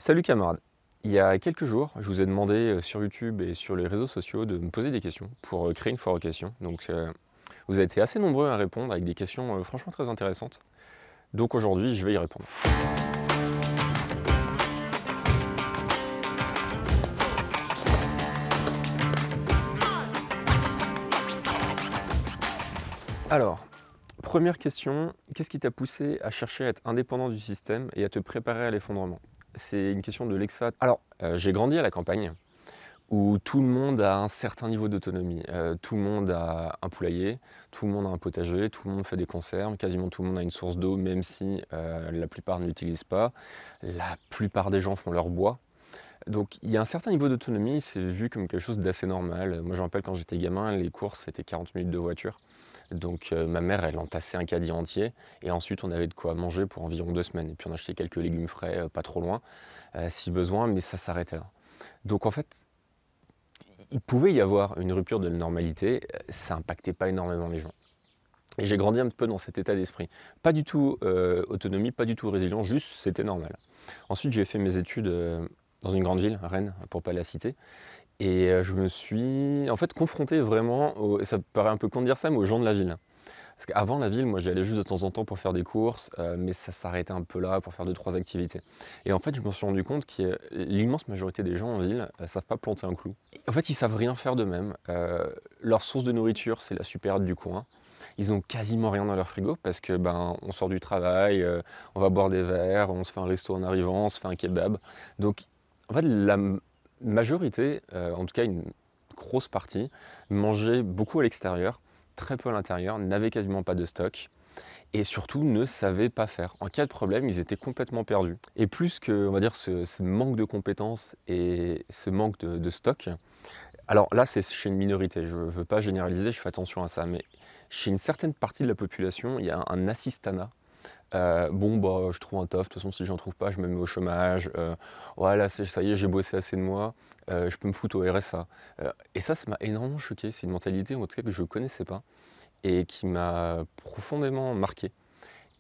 Salut camarades. Il y a quelques jours, je vous ai demandé sur YouTube et sur les réseaux sociaux de me poser des questions pour créer une foire aux questions. Vous avez été assez nombreux à répondre avec des questions franchement très intéressantes. Donc aujourd'hui, je vais y répondre. Alors, première question, qu'est-ce qui t'a poussé à chercher à être indépendant du système et à te préparer à l'effondrement? C'est une question de Lexa. Alors, j'ai grandi à la campagne, où tout le monde a un certain niveau d'autonomie. Tout le monde a un poulailler, tout le monde a un potager, tout le monde fait des conserves, quasiment tout le monde a une source d'eau, même si la plupart ne l'utilisent pas. La plupart des gens font leur bois. Donc il y a un certain niveau d'autonomie, c'est vu comme quelque chose d'assez normal. Moi je me rappelle quand j'étais gamin, les courses c'était 40 minutes de voiture. Donc ma mère elle entassait un caddie entier et ensuite on avait de quoi manger pour environ 2 semaines. Et puis on achetait quelques légumes frais pas trop loin si besoin, mais ça s'arrêtait là. Donc en fait, il pouvait y avoir une rupture de la normalité, ça impactait pas énormément les gens. Et j'ai grandi un petit peu dans cet état d'esprit. Pas du tout autonomie, pas du tout résilient, juste c'était normal. Ensuite j'ai fait mes études dans une grande ville, Rennes, pour pas la citer. Et je me suis en fait confronté vraiment, ça paraît un peu con de dire ça, mais aux gens de la ville. Parce qu'avant la ville, moi j'y allais juste de temps en temps pour faire des courses, mais ça s'arrêtait un peu là pour faire 2-3 activités. Et en fait, je me suis rendu compte que l'immense majorité des gens en ville ne savent pas planter un clou. En fait, ils savent rien faire d'eux-mêmes. Leur source de nourriture, c'est la supérette du coin. Ils ont quasiment rien dans leur frigo parce que on sort du travail, on va boire des verres, on se fait un resto en arrivant, on se fait un kebab. Donc en fait, la majorité, en tout cas une grosse partie, mangeait beaucoup à l'extérieur, très peu à l'intérieur, n'avaient quasiment pas de stock et surtout ne savaient pas faire. En cas de problème, ils étaient complètement perdus. Et plus que, on va dire, ce manque de compétences et ce manque de stock, alors là, c'est chez une minorité, je ne veux pas généraliser, je fais attention à ça, mais chez une certaine partie de la population, il y a un assistanat. Je trouve un taf, de toute façon, si j'en trouve pas, je me mets au chômage. Voilà, ça y est, j'ai bossé assez de mois, je peux me foutre au RSA. Et ça m'a énormément choqué. C'est une mentalité, en tout cas, que je ne connaissais pas et qui m'a profondément marqué.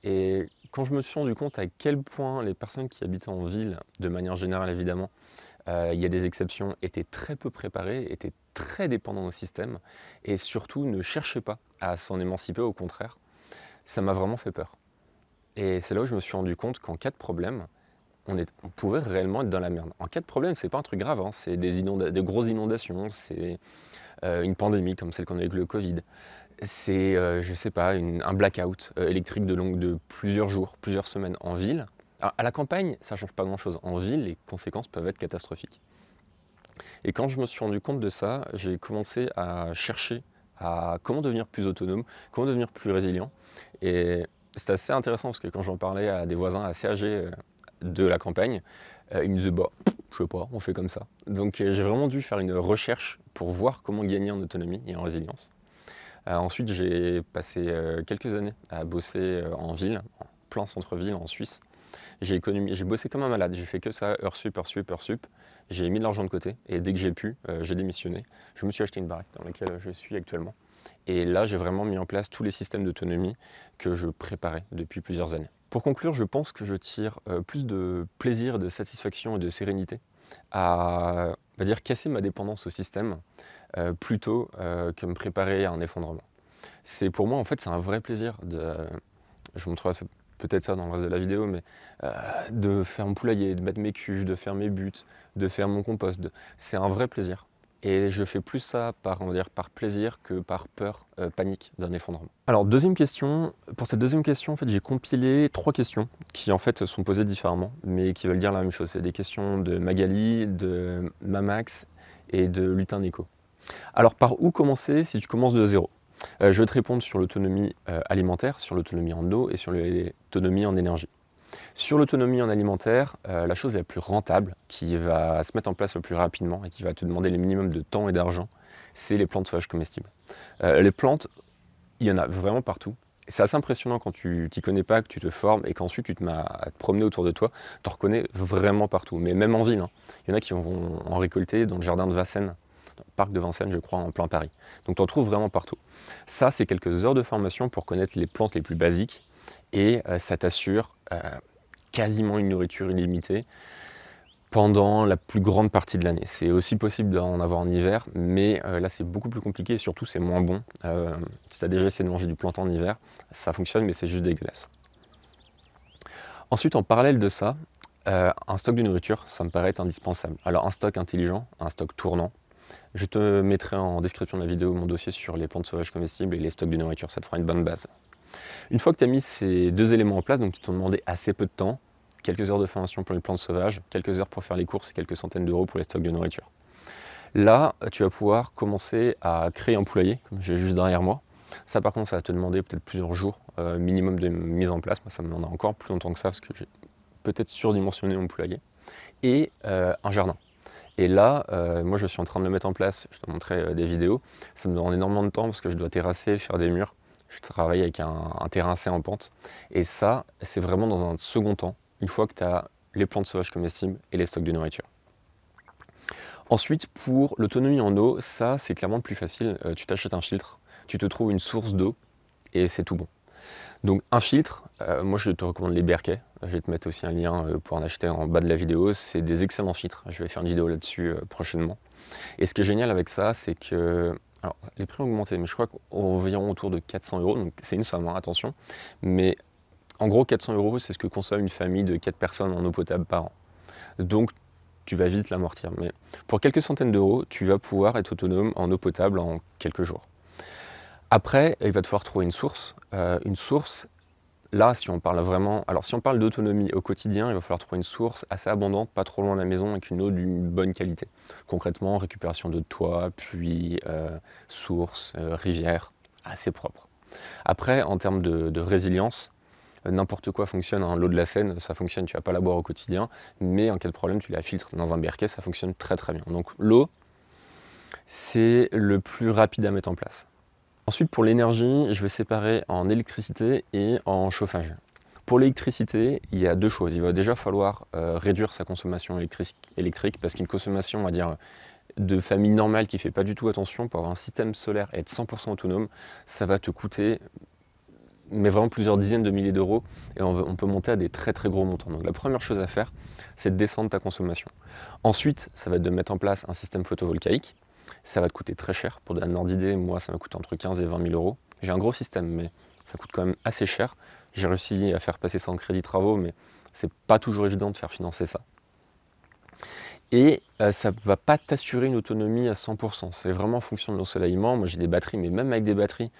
Et quand je me suis rendu compte à quel point les personnes qui habitaient en ville, de manière générale évidemment, il y a des exceptions, étaient très peu préparées, étaient très dépendants au système et surtout ne cherchaient pas à s'en émanciper, au contraire, ça m'a vraiment fait peur. Et c'est là où je me suis rendu compte qu'en cas de problème, on pouvait réellement être dans la merde. En cas de problème, c'est pas un truc grave, hein, c'est des grosses inondations, c'est une pandémie comme celle qu'on a avec le Covid, c'est, je sais pas, un blackout électrique de plusieurs jours, plusieurs semaines en ville. Alors, à la campagne, ça change pas grand-chose. En ville, les conséquences peuvent être catastrophiques. Et quand je me suis rendu compte de ça, j'ai commencé à chercher à comment devenir plus autonome, comment devenir plus résilient. Et c'est assez intéressant parce que quand j'en parlais à des voisins assez âgés de la campagne, ils me disaient bah, je sais pas, on fait comme ça. Donc j'ai vraiment dû faire une recherche pour voir comment gagner en autonomie et en résilience. Ensuite, j'ai passé quelques années à bosser en ville, en plein centre-ville en Suisse. J'ai bossé comme un malade, j'ai fait que ça, heure sup, heure sup, heure sup. J'ai mis de l'argent de côté et dès que j'ai pu, j'ai démissionné. Je me suis acheté une baraque dans laquelle je suis actuellement. Et là, j'ai vraiment mis en place tous les systèmes d'autonomie que je préparais depuis plusieurs années. Pour conclure, je pense que je tire plus de plaisir, de satisfaction et de sérénité à, on va dire, casser ma dépendance au système plutôt que me préparer à un effondrement. C'est pour moi, en fait, c'est un vrai plaisir je vous montrerai peut-être ça dans le reste de la vidéo, mais de faire mon poulailler, de mettre mes cuves, de faire mes buts, de faire mon compost. C'est un vrai plaisir. Et je fais plus ça on va dire, par plaisir que par peur, panique d'un effondrement. Alors, deuxième question. Pour cette deuxième question, en fait, j'ai compilé 3 questions qui, en fait, sont posées différemment, mais qui veulent dire la même chose. C'est des questions de Magali, de Mamax et de Lutin Nico. Alors, par où commencer si tu commences de zéro? Je vais te répondre sur l'autonomie alimentaire, sur l'autonomie en eau et sur l'autonomie en énergie. Sur l'autonomie en alimentaire, la chose la plus rentable, qui va se mettre en place le plus rapidement et qui va te demander le minimum de temps et d'argent, c'est les plantes sauvages comestibles. Les plantes, il y en a vraiment partout. C'est assez impressionnant quand tu t'y connais pas, que tu te formes et qu'ensuite tu te mets à te promener autour de toi, tu en reconnais vraiment partout, mais même en ville. Hein. Il y en a qui vont en récolter dans le jardin de Vincennes, dans le parc de Vincennes, je crois, en plein Paris. Donc tu en trouves vraiment partout. Ça, c'est quelques heures de formation pour connaître les plantes les plus basiques et ça t'assure quasiment une nourriture illimitée. pendant la plus grande partie de l'année. C'est aussi possible d'en avoir en hiver, mais là c'est beaucoup plus compliqué et surtout c'est moins bon. Si tu as déjà essayé de manger du plantain en hiver, ça fonctionne mais c'est juste dégueulasse. Ensuite, en parallèle de ça, un stock de nourriture, ça me paraît être indispensable. Alors un stock intelligent, un stock tournant. Je te mettrai en description de la vidéo mon dossier sur les plantes sauvages comestibles et les stocks de nourriture, ça te fera une bonne base. Une fois que tu as mis ces deux éléments en place, donc qui t'ont demandé assez peu de temps, quelques heures de formation pour les plantes sauvages, quelques heures pour faire les courses et quelques centaines d'euros pour les stocks de nourriture. Là, tu vas pouvoir commencer à créer un poulailler, comme j'ai juste derrière moi. Ça par contre, ça va te demander peut-être plusieurs jours minimum de mise en place. Moi, ça me demande encore plus longtemps que ça parce que j'ai peut-être surdimensionné mon poulailler. Et un jardin. Et là, moi je suis en train de le mettre en place, je te montrerai des vidéos. Ça me demande énormément de temps parce que je dois terrasser, faire des murs. Je travaille avec un terrain assez en pente. Et ça, c'est vraiment dans un second temps, une fois que tu as les plantes sauvages comestibles et les stocks de nourriture. Ensuite, pour l'autonomie en eau, ça c'est clairement le plus facile. Tu t'achètes un filtre, tu te trouves une source d'eau et c'est tout bon. Donc un filtre, moi je te recommande les Berkey. Je vais te mettre aussi un lien pour en acheter en bas de la vidéo. C'est des excellents filtres. Je vais faire une vidéo là-dessus prochainement. Et ce qui est génial avec ça, c'est que... Alors, les prix ont augmenté, mais je crois qu'on revient autour de 400 €. Donc c'est une somme, hein, attention. Mais en gros, 400 €, c'est ce que consomme une famille de 4 personnes en eau potable par an. Donc tu vas vite l'amortir. Mais pour quelques centaines d'euros, tu vas pouvoir être autonome en eau potable en quelques jours. Après, il va te falloir trouver une source. Là, si on parle vraiment... Alors, si on parle d'autonomie au quotidien, il va falloir trouver une source assez abondante, pas trop loin de la maison, avec une eau d'une bonne qualité. Concrètement, récupération d'eau de toit, puits, source, rivière, assez propre. Après, en termes de résilience, n'importe quoi fonctionne. Hein. L'eau de la Seine, ça fonctionne, tu ne vas pas la boire au quotidien, mais en cas de problème, tu la filtres dans un Berkey, ça fonctionne très très bien. Donc l'eau, c'est le plus rapide à mettre en place. Ensuite, pour l'énergie, je vais séparer en électricité et en chauffage. Pour l'électricité, il y a deux choses. Il va déjà falloir réduire sa consommation électrique parce qu'une consommation, on va dire, de famille normale qui ne fait pas du tout attention pour avoir un système solaire et être 100% autonome, ça va te coûter mais vraiment plusieurs dizaines de milliers d'euros et on peut monter à des très très gros montants. Donc la première chose à faire, c'est de descendre ta consommation. Ensuite, ça va être de mettre en place un système photovoltaïque. Ça va te coûter très cher. Pour donner un ordre d'idée, moi ça m'a coûté entre 15 et 20 000 euros. J'ai un gros système, mais ça coûte quand même assez cher. J'ai réussi à faire passer ça en crédit travaux, mais c'est pas toujours évident de faire financer ça. Et ça ne va pas t'assurer une autonomie à 100%. C'est vraiment en fonction de l'ensoleillement. Moi j'ai des batteries, mais même avec des batteries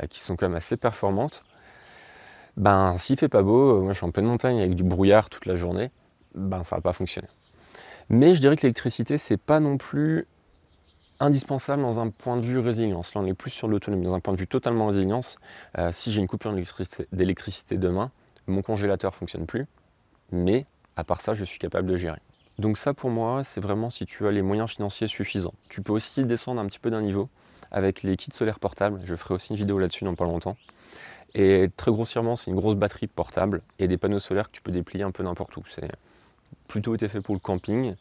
qui sont quand même assez performantes, ben s'il fait pas beau, moi je suis en pleine montagne avec du brouillard toute la journée, ben ça va pas fonctionner. Mais je dirais que l'électricité, c'est pas non plus indispensable dans un point de vue résilience. Là, on est plus sur l'autonomie. Dans un point de vue totalement résilience, si j'ai une coupure d'électricité demain, mon congélateur ne fonctionne plus, mais à part ça, je suis capable de gérer. Donc ça, pour moi, c'est vraiment si tu as les moyens financiers suffisants. Tu peux aussi descendre un petit peu d'un niveau avec les kits solaires portables. Je ferai aussi une vidéo là-dessus dans pas longtemps. Et très grossièrement, c'est une grosse batterie portable et des panneaux solaires que tu peux déplier un peu n'importe où. C'est plutôt été fait pour le camping.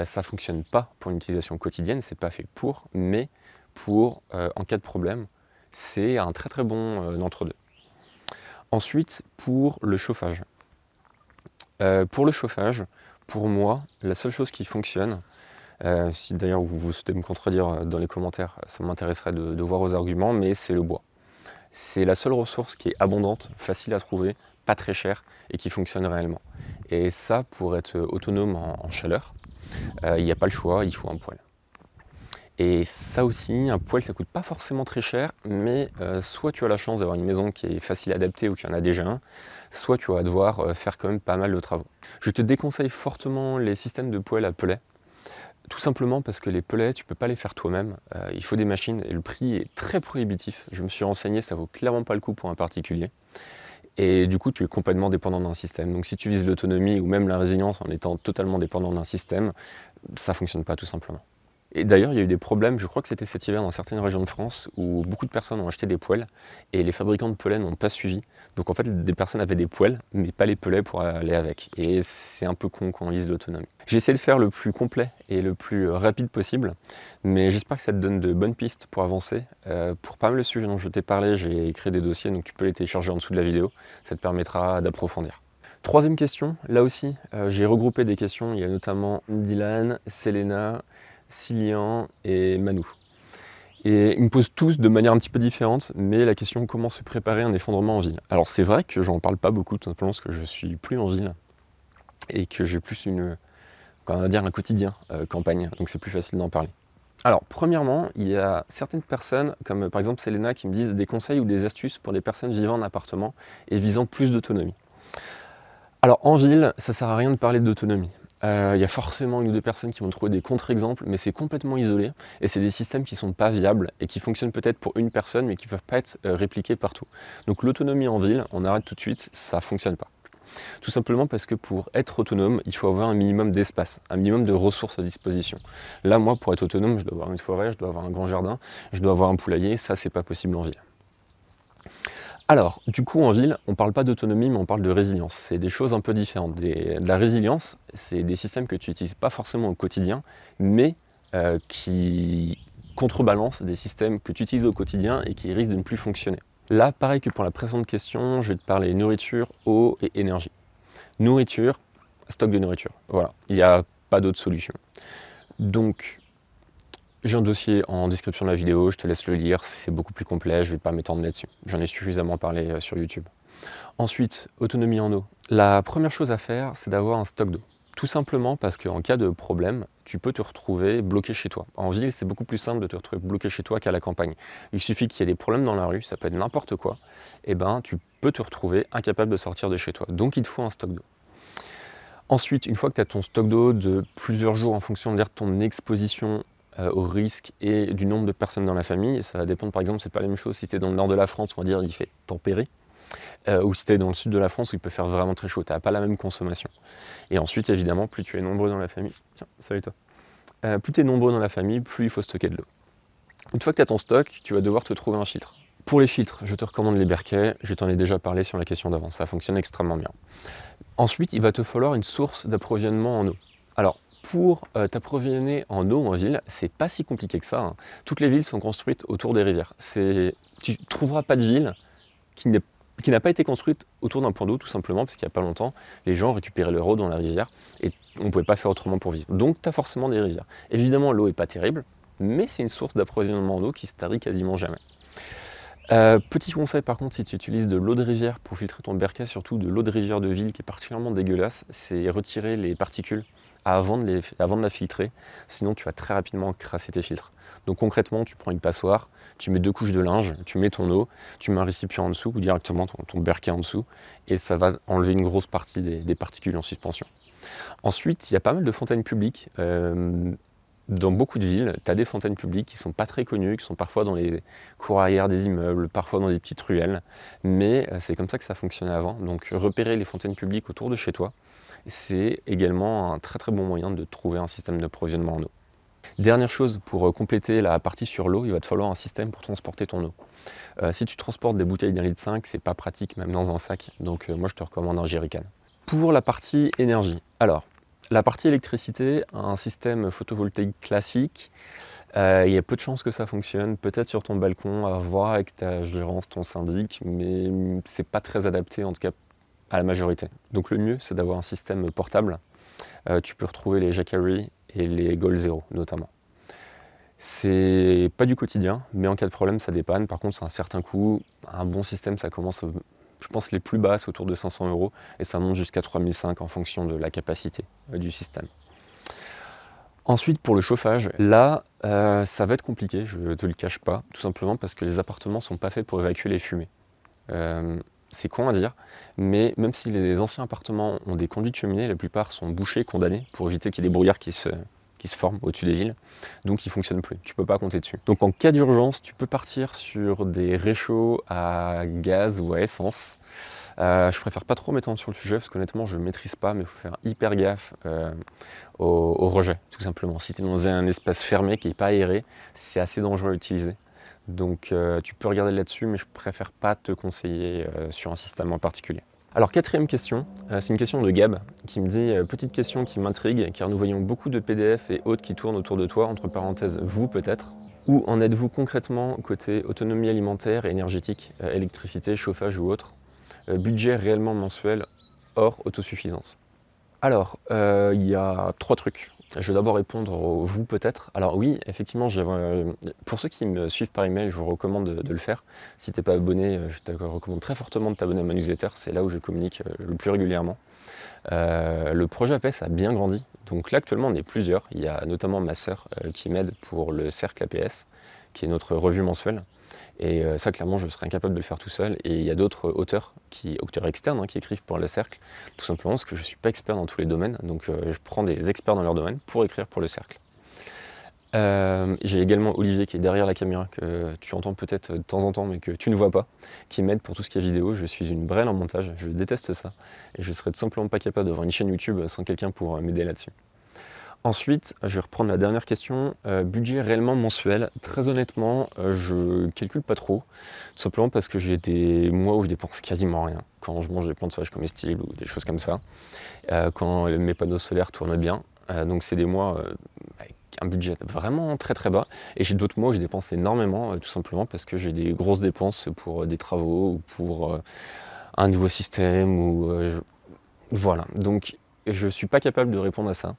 Ça ne fonctionne pas pour une utilisation quotidienne, c'est pas fait pour, mais pour en cas de problème, c'est un très très bon entre-deux. Ensuite, pour le chauffage. Pour moi, la seule chose qui fonctionne, si d'ailleurs vous souhaitez me contredire dans les commentaires, ça m'intéresserait de voir vos arguments, mais c'est le bois. C'est la seule ressource qui est abondante, facile à trouver, pas très chère et qui fonctionne réellement. Et ça, pour être autonome en chaleur, il n'y a pas le choix, il faut un poêle. Et ça aussi, un poêle, ça coûte pas forcément très cher, mais soit tu as la chance d'avoir une maison qui est facile à adapter ou qu'il y en a déjà un, soit tu vas devoir faire quand même pas mal de travaux. Je te déconseille fortement les systèmes de poêle à pellets, tout simplement parce que les pellets, tu peux pas les faire toi-même, il faut des machines et le prix est très prohibitif. Je me suis renseigné, ça vaut clairement pas le coup pour un particulier. Et du coup, tu es complètement dépendant d'un système. Donc si tu vises l'autonomie ou même la résilience en étant totalement dépendant d'un système, ça ne fonctionne pas tout simplement. Et d'ailleurs, il y a eu des problèmes, je crois que c'était cet hiver dans certaines régions de France, où beaucoup de personnes ont acheté des poêles et les fabricants de pellets n'ont pas suivi. Donc en fait, des personnes avaient des poêles, mais pas les pellets pour aller avec. Et c'est un peu con quand on vise l'autonomie. J'ai essayé de faire le plus complet et le plus rapide possible, mais j'espère que ça te donne de bonnes pistes pour avancer. Pour pas mal de sujets dont je t'ai parlé, j'ai créé des dossiers, donc tu peux les télécharger en dessous de la vidéo. Ça te permettra d'approfondir. Troisième question, là aussi, j'ai regroupé des questions. Il y a notamment Dylan, Selena, Cillian et Manu. Et ils me posent tous de manière un petit peu différente, mais la question comment se préparer à un effondrement en ville. Alors c'est vrai que j'en parle pas beaucoup, tout simplement parce que je suis plus en ville et que j'ai plus on va dire un quotidien campagne, donc c'est plus facile d'en parler. Alors premièrement, il y a certaines personnes, comme par exemple Selena, qui me disent des conseils ou des astuces pour des personnes vivant en appartement et visant plus d'autonomie. Alors en ville, ça sert à rien de parler d'autonomie. Il y a forcément une ou deux personnes qui vont trouver des contre-exemples, mais c'est complètement isolé et c'est des systèmes qui ne sont pas viables et qui fonctionnent peut-être pour une personne, mais qui ne peuvent pas être répliqués partout. Donc l'autonomie en ville, on arrête tout de suite, ça ne fonctionne pas. Tout simplement parce que pour être autonome, il faut avoir un minimum d'espace, un minimum de ressources à disposition. Là, moi, pour être autonome, je dois avoir une forêt, je dois avoir un grand jardin, je dois avoir un poulailler, ça, c'est pas possible en ville. Alors, du coup, en ville, on ne parle pas d'autonomie, mais on parle de résilience. C'est des choses un peu différentes. De la résilience, c'est des systèmes que tu n'utilises pas forcément au quotidien, mais qui contrebalancent des systèmes que tu utilises au quotidien et qui risquent de ne plus fonctionner. Là, pareil que pour la précédente question, je vais te parler nourriture, eau et énergie. Nourriture, stock de nourriture. Voilà, il n'y a pas d'autre solution. Donc, j'ai un dossier en description de la vidéo, je te laisse le lire, c'est beaucoup plus complet, je ne vais pas m'étendre là-dessus. J'en ai suffisamment parlé sur YouTube. Ensuite, autonomie en eau. La première chose à faire, c'est d'avoir un stock d'eau. Tout simplement parce qu'en cas de problème, tu peux te retrouver bloqué chez toi. En ville, c'est beaucoup plus simple de te retrouver bloqué chez toi qu'à la campagne. Il suffit qu'il y ait des problèmes dans la rue, ça peut être n'importe quoi, et ben tu peux te retrouver incapable de sortir de chez toi. Donc il te faut un stock d'eau. Ensuite, une fois que tu as ton stock d'eau de plusieurs jours en fonction de ton exposition au risque et du nombre de personnes dans la famille, ça va dépendre, par exemple, c'est pas la même chose si tu es dans le nord de la France, on va dire il fait tempéré, ou si tu es dans le sud de la France où il peut faire vraiment très chaud, tu n'as pas la même consommation. Et ensuite, évidemment, plus tu es nombreux dans la famille, tiens, salut toi, plus tu es nombreux dans la famille, plus il faut stocker de l'eau. Une fois que tu as ton stock, tu vas devoir te trouver un filtre. Pour les filtres, je te recommande les Berkey, je t'en ai déjà parlé sur la question d'avant, ça fonctionne extrêmement bien. Ensuite, il va te falloir une source d'approvisionnement en eau. Alors, pour t'approvisionner en eau en ville, c'est pas si compliqué que ça, hein. Toutes les villes sont construites autour des rivières. Tu ne trouveras pas de ville qui n'a pas été construite autour d'un point d'eau, tout simplement, parce qu'il n'y a pas longtemps, les gens récupéraient leur eau dans la rivière et on ne pouvait pas faire autrement pour vivre. Donc, tu as forcément des rivières. Évidemment, l'eau n'est pas terrible, mais c'est une source d'approvisionnement en eau qui se tarit quasiment jamais. Petit conseil par contre, si tu utilises de l'eau de rivière pour filtrer ton Berkey, surtout de l'eau de rivière de ville qui est particulièrement dégueulasse, c'est retirer les particules avant de la filtrer, sinon tu vas très rapidement crasser tes filtres. Donc concrètement, tu prends une passoire, tu mets 2 couches de linge, tu mets ton eau, tu mets un récipient en dessous ou directement ton Berkey en dessous et ça va enlever une grosse partie des particules en suspension. Ensuite, il y a pas mal de fontaines publiques. Dans beaucoup de villes, tu as des fontaines publiques qui ne sont pas très connues, qui sont parfois dans les cours arrière des immeubles, parfois dans des petites ruelles, mais c'est comme ça que ça fonctionnait avant. Donc repérer les fontaines publiques autour de chez toi, c'est également un très très bon moyen de trouver un système d'approvisionnement en eau. Dernière chose, pour compléter la partie sur l'eau, il va te falloir un système pour transporter ton eau. Si tu transportes des bouteilles d'1,5 litre, c'est pas pratique même dans un sac, donc moi je te recommande un jerrycan. Pour la partie énergie, alors, la partie électricité, un système photovoltaïque classique, il y a peu de chances que ça fonctionne, peut-être sur ton balcon, à voir avec ta gérance, ton syndic, mais c'est pas très adapté en tout cas à la majorité. Donc le mieux, c'est d'avoir un système portable. Tu peux retrouver les Jackery et les Goal Zero notamment. C'est pas du quotidien, mais en cas de problème, ça dépanne. Par contre, c'est un certain coût. Un bon système, ça commence, je pense, les plus basses autour de 500 € et ça monte jusqu'à 3005 en fonction de la capacité du système. Ensuite, pour le chauffage, là, ça va être compliqué, je ne te le cache pas, tout simplement parce que les appartements ne sont pas faits pour évacuer les fumées. C'est con à dire, mais même si les anciens appartements ont des conduits de cheminée, la plupart sont bouchés, condamnés, pour éviter qu'il y ait des brouillards qui se forment au-dessus des villes, donc ils ne fonctionnent plus, tu ne peux pas compter dessus. Donc en cas d'urgence, tu peux partir sur des réchauds à gaz ou à essence. Je préfère pas trop m'étendre sur le sujet, parce qu'honnêtement je ne maîtrise pas, mais il faut faire hyper gaffe au rejet, tout simplement. Si tu es dans un espace fermé qui n'est pas aéré, c'est assez dangereux à utiliser. Donc tu peux regarder là-dessus, mais je préfère pas te conseiller sur un système en particulier. Alors quatrième question, c'est une question de Gab qui me dit petite question qui m'intrigue car nous voyons beaucoup de PDF et autres qui tournent autour de toi, entre parenthèses vous peut-être. Où en êtes-vous concrètement côté autonomie alimentaire et énergétique, électricité, chauffage ou autre, budget réellement mensuel hors autosuffisance? Alors, il y a 3 trucs. Je vais d'abord répondre au vous peut-être. Alors oui, effectivement, pour ceux qui me suivent par email, je vous recommande de le faire. Si tu n'es pas abonné, je te recommande très fortement de t'abonner à ma newsletter. C'est là où je communique le plus régulièrement. Le projet APS a bien grandi. Donc là, actuellement, on est plusieurs. Il y a notamment ma sœur qui m'aide pour le cercle APS, qui est notre revue mensuelle. Et ça, clairement, je serais incapable de le faire tout seul. Et il y a d'autres auteurs externes qui écrivent pour le cercle, tout simplement parce que je ne suis pas expert dans tous les domaines. Donc je prends des experts dans leur domaine pour écrire pour le cercle. J'ai également Olivier qui est derrière la caméra, que tu entends peut-être de temps en temps, mais que tu ne vois pas, qui m'aide pour tout ce qui est vidéo. Je suis une brêle en montage, je déteste ça. Et je ne serais tout simplement pas capable d'avoir une chaîne YouTube sans quelqu'un pour m'aider là-dessus. Ensuite, je vais reprendre la dernière question. Budget réellement mensuel. Très honnêtement, je calcule pas trop. Tout simplement parce que j'ai des mois où je dépense quasiment rien. Quand je mange des plantes sauvages comestibles ou des choses comme ça. Quand mes panneaux solaires tournent bien. Donc c'est des mois avec un budget vraiment très très bas. Et j'ai d'autres mois où je dépense énormément, tout simplement parce que j'ai des grosses dépenses pour des travaux ou pour un nouveau système. Voilà. Donc je ne suis pas capable de répondre à ça.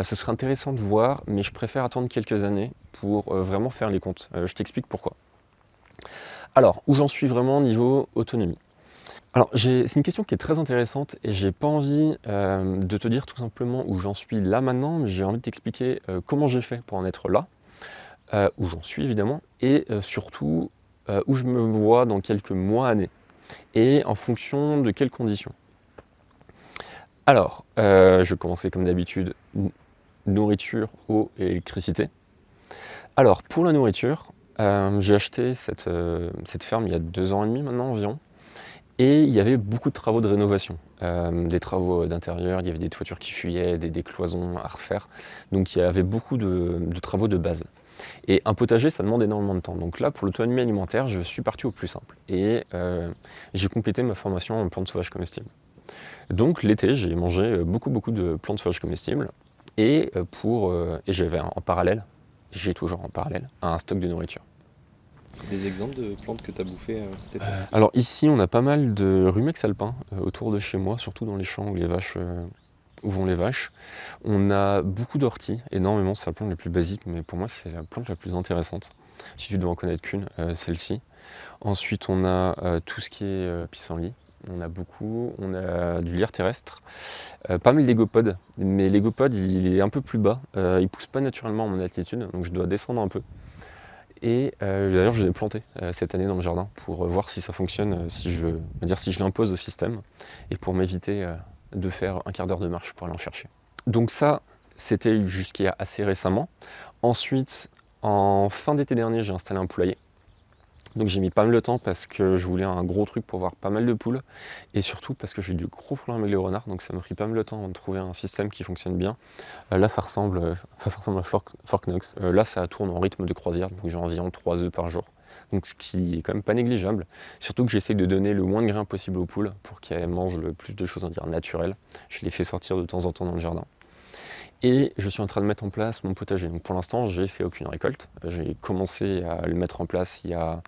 Ce serait intéressant de voir, mais je préfère attendre quelques années pour vraiment faire les comptes. Je t'explique pourquoi. Alors, où j'en suis vraiment niveau autonomie? Alors, c'est une question qui est très intéressante et j'ai pas envie de te dire tout simplement où j'en suis là maintenant, mais j'ai envie de t'expliquer comment j'ai fait pour en être là, où j'en suis évidemment, et surtout où je me vois dans quelques mois, années, et en fonction de quelles conditions. Alors, je vais commencer comme d'habitude, nourriture, eau et électricité. Alors, pour la nourriture, j'ai acheté cette ferme il y a 2 ans et demi maintenant environ, et il y avait beaucoup de travaux de rénovation, des travaux d'intérieur, il y avait des toitures qui fuyaient, des cloisons à refaire, donc il y avait beaucoup de travaux de base. Et un potager, ça demande énormément de temps. Donc là, pour l'autonomie alimentaire, je suis parti au plus simple, et j'ai complété ma formation en plantes sauvages comestibles. Donc l'été, j'ai mangé beaucoup de plantes sauvages comestibles, et j'avais en parallèle, j'ai toujours en parallèle, un stock de nourriture. Des exemples de plantes que tu as bouffées cet été? Alors ici, on a pas mal de rumex alpin autour de chez moi, surtout dans les champs où vont les vaches. On a beaucoup d'orties, énormément, c'est la plante la plus basique, mais pour moi, c'est la plante la plus intéressante. Si tu dois en connaître qu'une, celle-ci. Ensuite, on a tout ce qui est pissenlit. On a du lierre terrestre, pas mal d'égopodes, mais l'égopode il est un peu plus bas, il pousse pas naturellement à mon altitude, donc je dois descendre un peu. Et d'ailleurs je l'ai planté cette année dans le jardin pour voir si ça fonctionne, si je l'impose au système, et pour m'éviter de faire un quart d'heure de marche pour aller en chercher. Donc ça, c'était jusqu'à assez récemment. Ensuite, en fin d'été dernier, j'ai installé un poulailler. Donc j'ai mis pas mal de temps parce que je voulais un gros truc pour avoir pas mal de poules, et surtout parce que j'ai eu de gros problèmes avec les renards, donc ça m'a pris pas mal de temps de trouver un système qui fonctionne bien. Là ça ressemble à Forknox. Là ça tourne en rythme de croisière, donc j'ai environ 3 œufs par jour. Donc ce qui est quand même pas négligeable, surtout que j'essaie de donner le moins de grains possible aux poules pour qu'elles mangent le plus de choses naturelles. Je les fais sortir de temps en temps dans le jardin. Et je suis en train de mettre en place mon potager. Donc pour l'instant, j'ai fait aucune récolte. J'ai commencé à le mettre en place il y a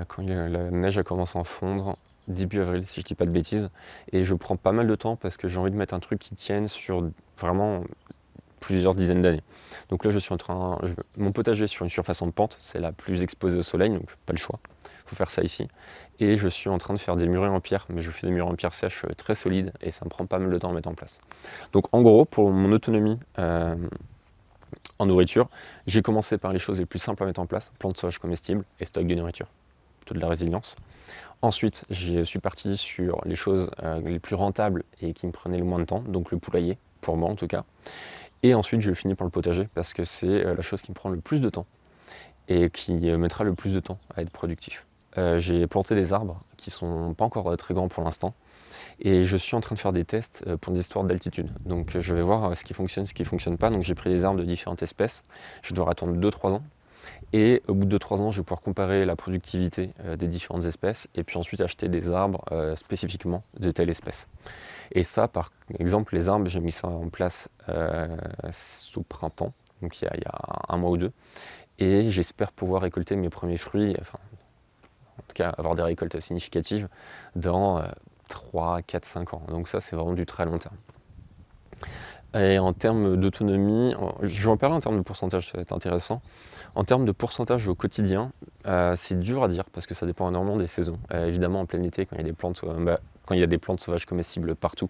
quand la neige a commencé à fondre, début avril si je dis pas de bêtises. Et je prends pas mal de temps parce que j'ai envie de mettre un truc qui tienne sur vraiment plusieurs dizaines d'années. Donc là, mon potager est sur une surface en pente, c'est la plus exposée au soleil, donc pas le choix. Il faut faire ça ici. Et je suis en train de faire des murets en pierre, mais je fais des murets en pierre sèche très solides, et ça me prend pas mal de temps à mettre en place. Donc en gros, pour mon autonomie en nourriture, j'ai commencé par les choses les plus simples à mettre en place, plantes sauvages comestibles et stock de nourriture, plutôt de la résilience. Ensuite, je suis parti sur les choses les plus rentables et qui me prenaient le moins de temps, donc le poulailler, pour moi en tout cas. Et ensuite, je finis par le potager parce que c'est la chose qui me prend le plus de temps et qui mettra le plus de temps à être productif. J'ai planté des arbres qui sont pas encore très grands pour l'instant, et je suis en train de faire des tests pour des histoires d'altitude. Donc je vais voir ce qui fonctionne, ce qui ne fonctionne pas. Donc j'ai pris des arbres de différentes espèces. Je dois attendre 2-3 ans. Et au bout de 2-3 ans, je vais pouvoir comparer la productivité des différentes espèces, et puis ensuite acheter des arbres spécifiquement de telle espèce. Et ça, par exemple, les arbres, j'ai mis ça en place au printemps, donc il y a 1 mois ou 2. Et j'espère pouvoir récolter mes premiers fruits, enfin, en tout cas avoir des récoltes significatives dans 3, 4, 5 ans. Donc ça, c'est vraiment du très long terme. Et en termes d'autonomie, je vais en parler en termes de pourcentage, ça va être intéressant. En termes de pourcentage au quotidien, c'est dur à dire parce que ça dépend énormément des saisons. Évidemment, en plein été, quand il y a des plantes sauvages comestibles partout,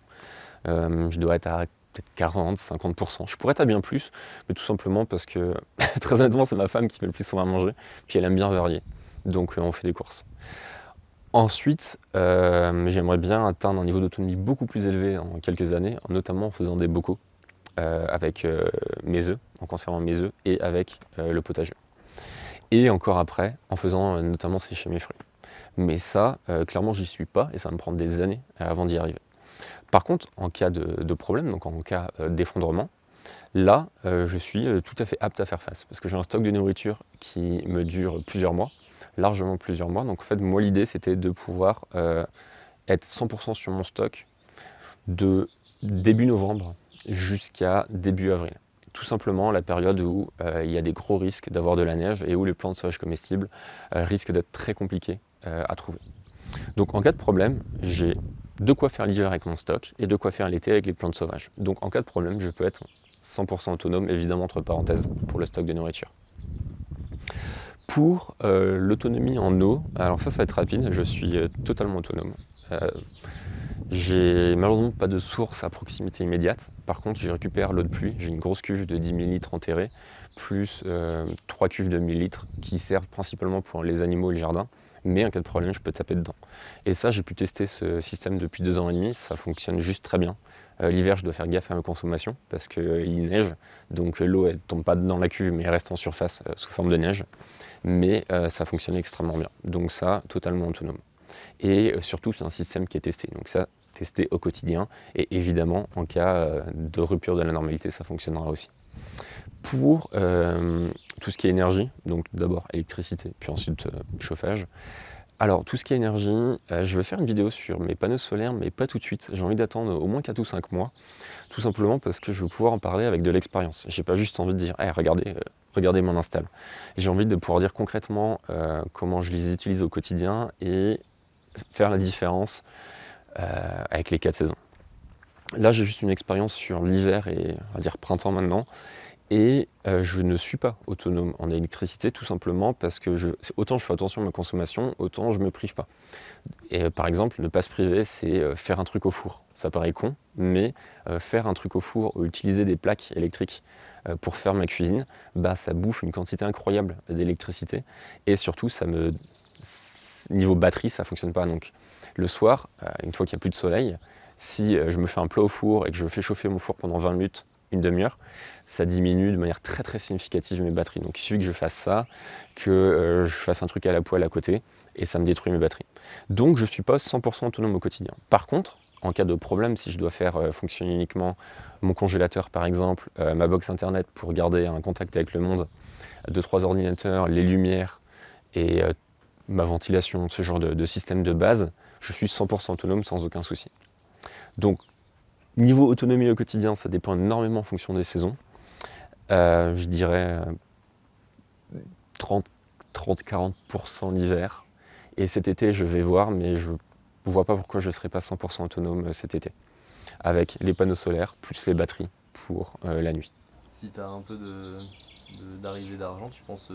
je dois être à peut-être 40, 50%. Je pourrais être à bien plus, mais tout simplement parce que, très honnêtement, c'est ma femme qui fait le plus souvent à manger, puis elle aime bien varier. Donc on fait des courses. Ensuite, j'aimerais bien atteindre un niveau d'autonomie beaucoup plus élevé en quelques années, notamment en faisant des bocaux avec mes œufs, en conservant mes œufs, et avec le potager. Et encore après, en faisant notamment sécher mes fruits. Mais ça, clairement, j'y suis pas, et ça va me prendre des années avant d'y arriver. Par contre, en cas de problème, donc en cas d'effondrement, là, je suis tout à fait apte à faire face, parce que j'ai un stock de nourriture qui me dure plusieurs mois, largement plusieurs mois. Donc en fait, moi, l'idée, c'était de pouvoir être 100% sur mon stock de début novembre jusqu'à début avril. Tout simplement la période où il y a des gros risques d'avoir de la neige et où les plantes sauvages comestibles risquent d'être très compliquées à trouver. Donc en cas de problème, j'ai de quoi faire l'hiver avec mon stock et de quoi faire l'été avec les plantes sauvages. Donc en cas de problème, je peux être 100% autonome, évidemment entre parenthèses, pour le stock de nourriture. Pour l'autonomie en eau, alors ça va être rapide, je suis totalement autonome. J'ai malheureusement pas de source à proximité immédiate. Par contre, je récupère l'eau de pluie. J'ai une grosse cuve de 10 000 litres enterrée, plus 3 cuves de 1000 litres qui servent principalement pour les animaux et le jardin. Mais en cas de problème, je peux taper dedans. Et ça, j'ai pu tester ce système depuis 2 ans et demi. Ça fonctionne juste très bien. L'hiver, je dois faire gaffe à ma consommation parce qu'il neige. Donc l'eau, elle tombe pas dans la cuve, mais elle reste en surface sous forme de neige. Mais ça fonctionne extrêmement bien. Donc ça, totalement autonome. Et surtout, c'est un système qui est testé. Donc ça, testé au quotidien. Et évidemment, en cas de rupture de la normalité, ça fonctionnera aussi. Pour tout ce qui est énergie, donc d'abord électricité, puis ensuite chauffage. Alors tout ce qui est énergie, je vais faire une vidéo sur mes panneaux solaires, mais pas tout de suite. J'ai envie d'attendre au moins 4 ou 5 mois, tout simplement parce que je veux pouvoir en parler avec de l'expérience. J'ai pas juste envie de dire, hey, regardez mon install. J'ai envie de pouvoir dire concrètement comment je les utilise au quotidien et faire la différence avec les 4 saisons. Là, j'ai juste une expérience sur l'hiver et on va dire printemps maintenant. Et je ne suis pas autonome en électricité tout simplement parce que autant je fais attention à ma consommation, autant je ne me prive pas. Et par exemple, ne pas se priver, c'est faire un truc au four. Ça paraît con, mais faire un truc au four ou utiliser des plaques électriques pour faire ma cuisine, bah, ça bouffe une quantité incroyable d'électricité. Et surtout, niveau batterie, ça ne fonctionne pas. Donc le soir, une fois qu'il n'y a plus de soleil, si je me fais un plat au four et que je fais chauffer mon four pendant 20 minutes, une demi-heure, ça diminue de manière très très significative mes batteries. Donc il suffit que je fasse ça, que je fasse un truc à la poêle à côté, et ça me détruit mes batteries. Donc je ne suis pas 100% autonome au quotidien. Par contre, en cas de problème, si je dois faire fonctionner uniquement mon congélateur par exemple, ma box internet pour garder un contact avec le monde, 2-3 ordinateurs, les lumières et ma ventilation, ce genre de système de base, je suis 100% autonome sans aucun souci. Donc niveau autonomie au quotidien, ça dépend énormément en fonction des saisons. Je dirais 30-40% l'hiver. Et cet été, je vais voir, mais je ne vois pas pourquoi je ne serais pas 100% autonome cet été. Avec les panneaux solaires, plus les batteries pour la nuit. Si tu as un peu d'arrivée d'argent, tu penses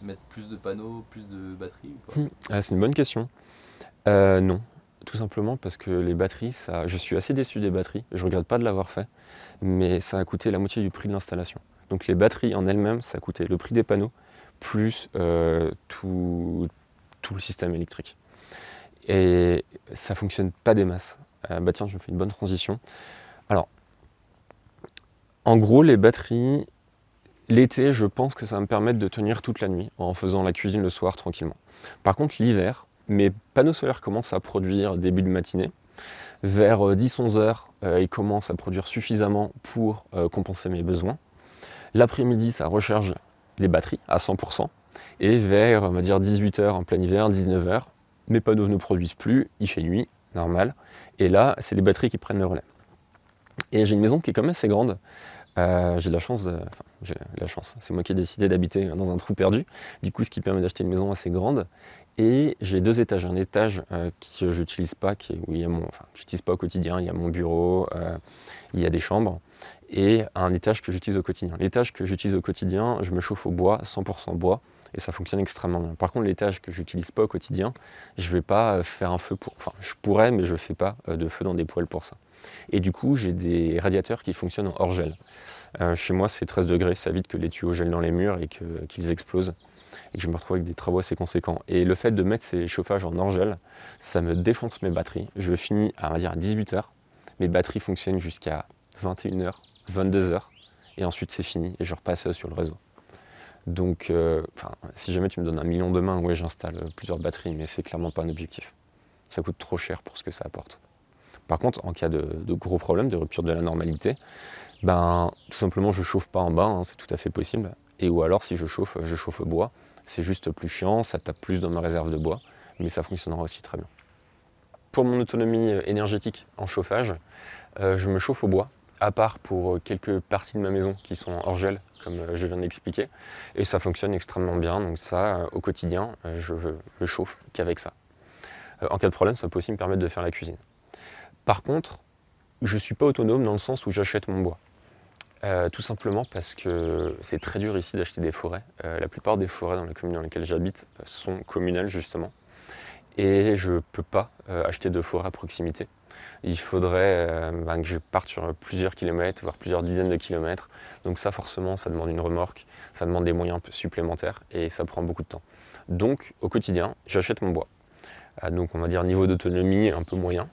mettre plus de panneaux, plus de batteries ou pas? C'est une bonne question. Non. Tout simplement parce que les batteries, je suis assez déçu des batteries, je ne regrette pas de l'avoir fait, mais ça a coûté la moitié du prix de l'installation. Donc les batteries en elles-mêmes, ça a coûté le prix des panneaux, plus tout le système électrique. Et ça ne fonctionne pas des masses. Bah tiens, je me fais une bonne transition. Alors, en gros, les batteries, l'été, je pense que ça va me permettre de tenir toute la nuit en faisant la cuisine le soir tranquillement. Par contre, l'hiver, mes panneaux solaires commencent à produire début de matinée. Vers 10-11 heures, ils commencent à produire suffisamment pour compenser mes besoins. L'après-midi, ça recharge les batteries à 100%. Et vers, on va dire, 18 heures en plein hiver, 19 heures, mes panneaux ne produisent plus, il fait nuit, normal. Et là, c'est les batteries qui prennent le relais. Et j'ai une maison qui est quand même assez grande. J'ai de la chance, enfin, j'ai la chance, c'est moi qui ai décidé d'habiter dans un trou perdu, du coup ce qui permet d'acheter une maison assez grande. Et j'ai 2 étages, un étage que j'utilise pas, où il y a enfin, que j'utilise pas au quotidien, il y a mon bureau, il y a des chambres, et un étage que j'utilise au quotidien. L'étage que j'utilise au quotidien, je me chauffe au bois, 100% bois, et ça fonctionne extrêmement bien. Par contre, l'étage que j'utilise pas au quotidien, je vais pas faire un feu pour... Enfin, je pourrais, mais je fais pas de feu dans des poêles pour ça. Et du coup, j'ai des radiateurs qui fonctionnent en hors-gel. Chez moi, c'est 13 degrés, ça évite que les tuyaux gèlent dans les murs et qu'ils explosent. Et que je me retrouve avec des travaux assez conséquents. Et le fait de mettre ces chauffages en hors-gel, ça me défonce mes batteries. Je finis on va dire à 18h. Mes batteries fonctionnent jusqu'à 21h, 22h. Et ensuite, c'est fini et je repasse sur le réseau. Donc, si jamais tu me donnes 1 million de mains, ouais, j'installe plusieurs batteries, mais c'est clairement pas un objectif. Ça coûte trop cher pour ce que ça apporte. Par contre, en cas de gros problèmes, de rupture de la normalité, tout simplement je chauffe pas en bas, hein, c'est tout à fait possible. Et ou alors si je chauffe au bois. C'est juste plus chiant, ça tape plus dans ma réserve de bois, mais ça fonctionnera aussi très bien. Pour mon autonomie énergétique en chauffage, je me chauffe au bois, à part pour quelques parties de ma maison qui sont hors gel, comme je viens d'expliquer. Et ça fonctionne extrêmement bien, donc ça, au quotidien, je me chauffe qu'avec ça. En cas de problème, ça peut aussi me permettre de faire la cuisine. Par contre, je ne suis pas autonome dans le sens où j'achète mon bois. Tout simplement parce que c'est très dur ici d'acheter des forêts. La plupart des forêts dans les communes dans lesquelles j'habite sont communales justement. Et je ne peux pas acheter de forêt à proximité. Il faudrait que je parte sur plusieurs kilomètres, voire plusieurs dizaines de kilomètres. Donc ça forcément, ça demande une remorque, ça demande des moyens supplémentaires et ça prend beaucoup de temps. Donc au quotidien, j'achète mon bois. Donc on va dire niveau d'autonomie un peu moyen.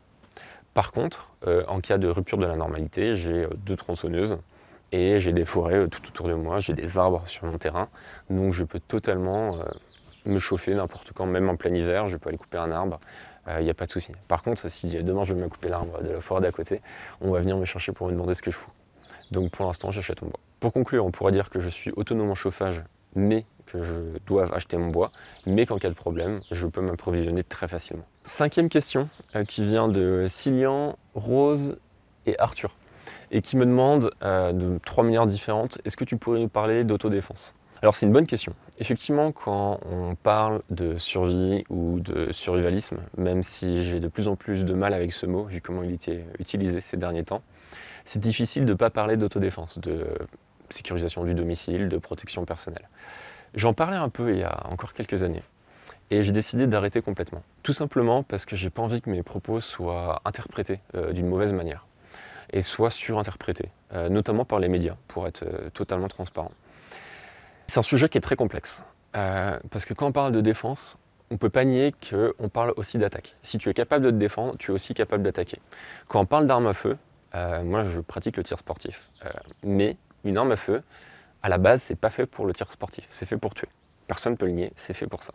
Par contre, en cas de rupture de la normalité, j'ai 2 tronçonneuses. Et j'ai des forêts tout autour de moi, j'ai des arbres sur mon terrain, donc je peux totalement me chauffer n'importe quand, même en plein hiver, je peux aller couper un arbre, il n'y a pas de souci. Par contre, si demain je veux me couper l'arbre de la forêt d'à côté, on va venir me chercher pour me demander ce que je fous. Donc pour l'instant, j'achète mon bois. Pour conclure, on pourrait dire que je suis autonome en chauffage, mais que je dois acheter mon bois, mais qu'en cas de problème, je peux m'approvisionner très facilement. 5e question qui vient de Cillian, Rose et Arthur, et qui me demande de 3 manières différentes, est-ce que tu pourrais nous parler d'autodéfense? Alors c'est une bonne question. Effectivement, quand on parle de survie ou de survivalisme, même si j'ai de plus en plus de mal avec ce mot, vu comment il était utilisé ces derniers temps, c'est difficile de ne pas parler d'autodéfense, de sécurisation du domicile, de protection personnelle. J'en parlais un peu il y a encore quelques années, et j'ai décidé d'arrêter complètement. Tout simplement parce que j'ai pas envie que mes propos soient interprétés d'une mauvaise manière et soit surinterprété, notamment par les médias, pour être totalement transparent. C'est un sujet qui est très complexe, parce que quand on parle de défense, on ne peut pas nier qu'on parle aussi d'attaque. Si tu es capable de te défendre, tu es aussi capable d'attaquer. Quand on parle d'arme à feu, moi je pratique le tir sportif, mais une arme à feu, à la base, c'est pas fait pour le tir sportif, c'est fait pour tuer. Personne ne peut le nier, c'est fait pour ça.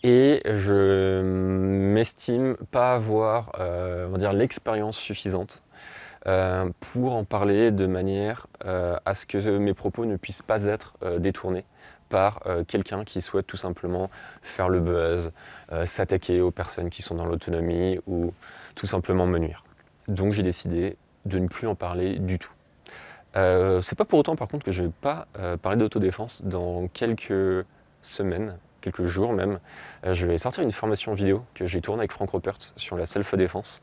Et je m'estime pas avoir on va dire, l'expérience suffisante pour en parler de manière à ce que mes propos ne puissent pas être détournés par quelqu'un qui souhaite tout simplement faire le buzz, s'attaquer aux personnes qui sont dans l'autonomie ou tout simplement me nuire. Donc j'ai décidé de ne plus en parler du tout. C'est pas pour autant par contre que je ne vais pas parler d'autodéfense dans quelques semaines, quelques jours même. Je vais sortir une formation vidéo que j'ai tournée avec Franck Ruppert sur la self-défense,